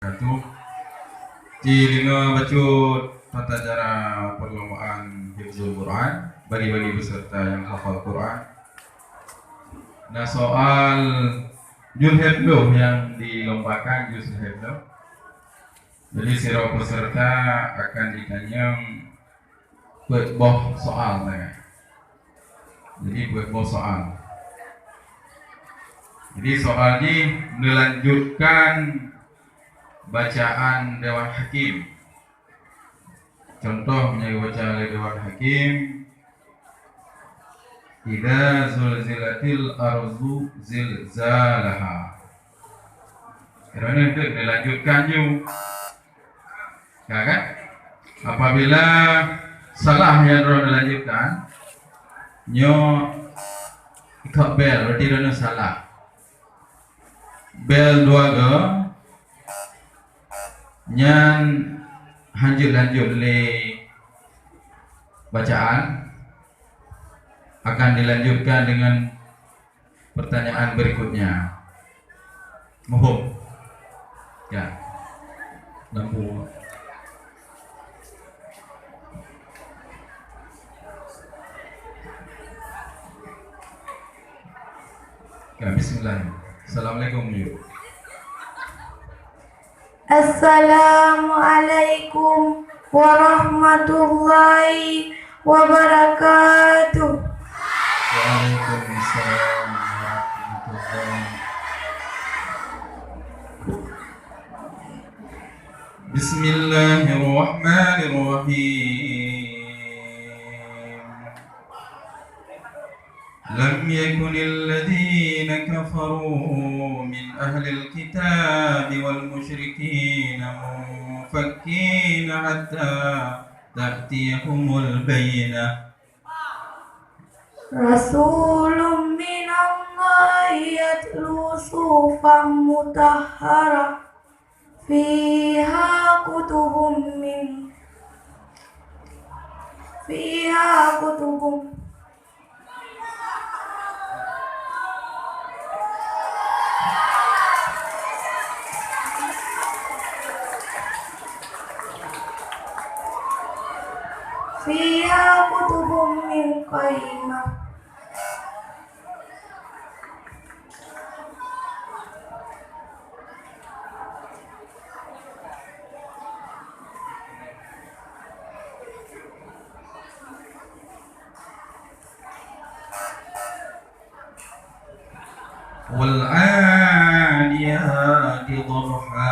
Satu, Cilinga bacut tata cara perlombaan hifzul Quran bagi peserta yang hafal Quran. Nah, soal juz hifdz yang dilombakan juz hifdz. Jadi sira peserta akan ditanya buat boh soal Jadi buat boh soal. Jadi soal ini melanjutkan bacaan Dewan Hakim. Contoh menjadi bacaan Dewan Hakim, idza zulzilatil ardu zilzalaha. Karena itu dilanjutkan juga. Ya kan? Apabila salah yang dilanjutkan, nyo ikut bel berarti dia salah. Bel 2 ke nyan lanjut le bacaan akan dilanjutkan dengan pertanyaan berikutnya. Mohon ya lampu ya. Bismillah. Assalamualaikum. Assalamualaikum warahmatullahi wabarakatuh. Waalaikumsalam warahmatullahi. Bismillahirrahmanirrahim. Lam yakunil ladzina kafaru min ahlil kitab wal musyrikin munfakkina hatta ta'tiyahumul bayyinah. Rasulun minallahi yatlu sufam mutahhara fiha kutubum min qayyimah. Wal 'adiyati dhabha.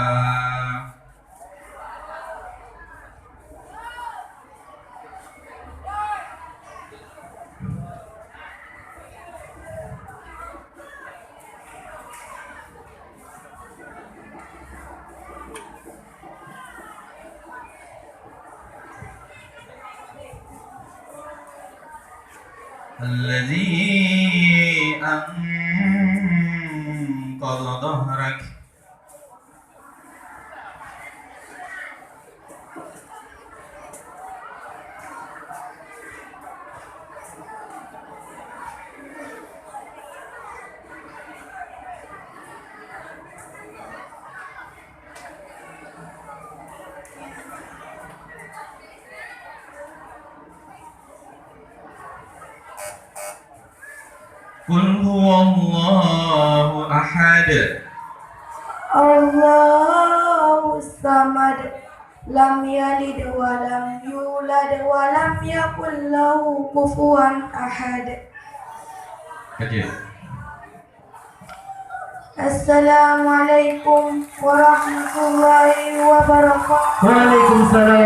Alladzi anqadha dhahrak. Qul huwallahu ahad. Allahus samad. Lam yalid wa lam yulad wa lam yakul lahu kufuwan ahad. Kajian. Assalamualaikum warahmatullahi wabarakatuh. Waalaikumsalam